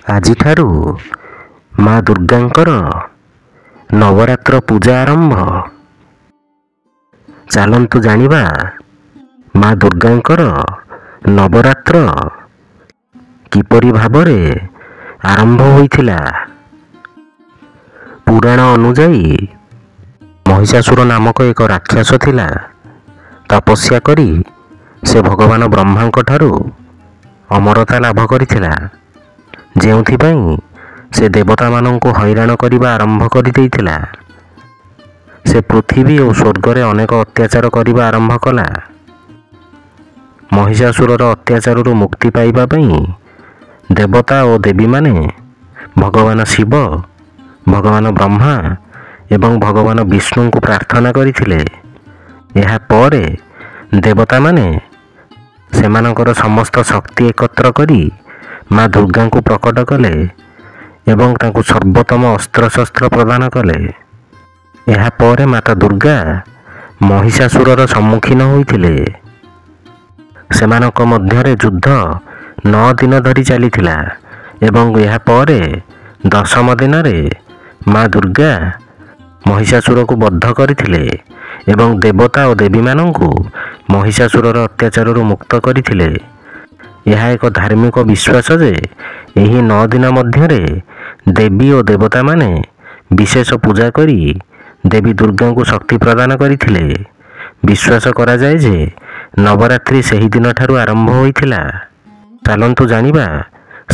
ଆଜିଠାରୁ ମା ଦୁର୍ଗାଙ୍କର ନବରାତ୍ର ପୂଜା ଆରମ୍ଭ। ଚାଲନ୍ତୁ ଜାଣିବା ମା ଦୁର୍ଗାଙ୍କର ନବରାତ୍ର କିପରି ଭାବରେ ଆରମ୍ଭ ହୋଇଥିଲା। ପୁରାଣ ଅନୁଯାୟୀ ମହିଷାସୁର ନାମକ ଏକ ରାକ୍ଷସ ଥିଲା। ତପସ୍ୟା କରି ସେ ଭଗବାନ ବ୍ରହ୍ମାଙ୍କ ଠାରୁ ଅମରତା ଲାଭ କରିଥିଲା, ଯେଉଁଥିପାଇଁ ସେ ଦେବତାମାନଙ୍କୁ ହଇରାଣ କରିବା ଆରମ୍ଭ କରିଦେଇଥିଲା। ସେ ପୃଥିବୀ ଓ ସ୍ୱର୍ଗରେ ଅନେକ ଅତ୍ୟାଚାର କରିବା ଆରମ୍ଭ କଲା। ମହିଷାସୁରର ଅତ୍ୟାଚାରରୁ ମୁକ୍ତି ପାଇବା ପାଇଁ ଦେବତା ଓ ଦେବୀମାନେ ଭଗବାନ ଶିବ, ଭଗବାନ ବ୍ରହ୍ମା ଏବଂ ଭଗବାନ ବିଷ୍ଣୁଙ୍କୁ ପ୍ରାର୍ଥନା କରିଥିଲେ। ଏହାପରେ ଦେବତାମାନେ ସେମାନଙ୍କର ସମସ୍ତ ଶକ୍ତି ଏକତ୍ର କରି ମା ଦୁର୍ଗାଙ୍କୁ ପ୍ରକଟ କଲେ ଏବଂ ତାଙ୍କୁ ସର୍ବୋତ୍ତମ ଅସ୍ତ୍ରଶସ୍ତ୍ର ପ୍ରଦାନ କଲେ। ଏହାପରେ ମାତା ଦୁର୍ଗା ମହିଷାସୁରର ସମ୍ମୁଖୀନ ହୋଇଥିଲେ। ସେମାନଙ୍କ ମଧ୍ୟରେ ଯୁଦ୍ଧ 9 ଦିନ ଧରି ଚାଲିଥିଲା ଏବଂ ଏହାପରେ 10ମ ଦିନରେ ମା ଦୁର୍ଗା ମହିଷାସୁରକୁ ବଦ୍ଧ କରିଥିଲେ ଏବଂ ଦେବତା ଓ ଦେବୀମାନଙ୍କୁ ମହିଷାସୁରର ଅତ୍ୟାଚାରରୁ ମୁକ୍ତ କରିଥିଲେ। ଏହା ଏକ ଧାର୍ମିକ ବିଶ୍ୱାସ ଯେ ଏହି 9 ଦିନ ମଧ୍ୟରେ ଦେବୀ ଓ ଦେବତାମାନେ ବିଶେଷ ପୂଜା କରି ଦେବୀ ଦୁର୍ଗାଙ୍କୁ ଶକ୍ତି ପ୍ରଦାନ କରିଥିଲେ। ବିଶ୍ୱାସ କରାଯାଏ ଯେ ନବରାତ୍ରି ସେହି ଦିନଠାରୁ ଆରମ୍ଭ ହୋଇଥିଲା। ଚାଲନ୍ତୁ ଜାଣିବା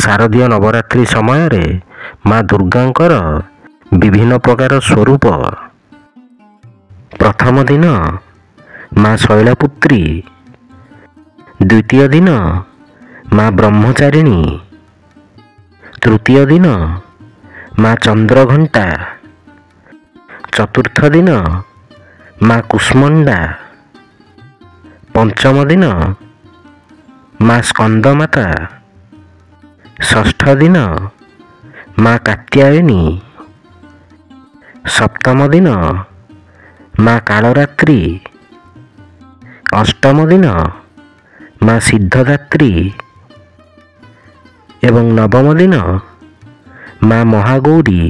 ଶାରଦୀୟ ନବରାତ୍ରି ସମୟରେ ମା ଦୁର୍ଗାଙ୍କର ବିଭିନ୍ନ ପ୍ରକାର ସ୍ୱରୂପ। ପ୍ରଥମ ଦିନ ମା ଶୈଳପୁତ୍ରୀ, ଦ୍ୱିତୀୟ ଦିନ ମା ବ୍ରହ୍ମଚାରିଣୀ, ତୃତୀୟ ଦିନ ମା ଚନ୍ଦ୍ରଘଣ୍ଟା, ଚତୁର୍ଥ ଦିନ ମା କୁଷ୍ମଣ୍ଡା, ପଞ୍ଚମ ଦିନ ମା ସ୍କନ୍ଦମାତା, ଷଷ୍ଠ ଦିନ ମା କାତ୍ୟାୟନୀ, ସପ୍ତମ ଦିନ ମା କାଳରାତ୍ରି, ଅଷ୍ଟମ ଦିନ ମା ସିଦ୍ଧଦାତ୍ରୀ ଏବଂ ନବମ ଦିନ ମା ମହାଗୌରୀ।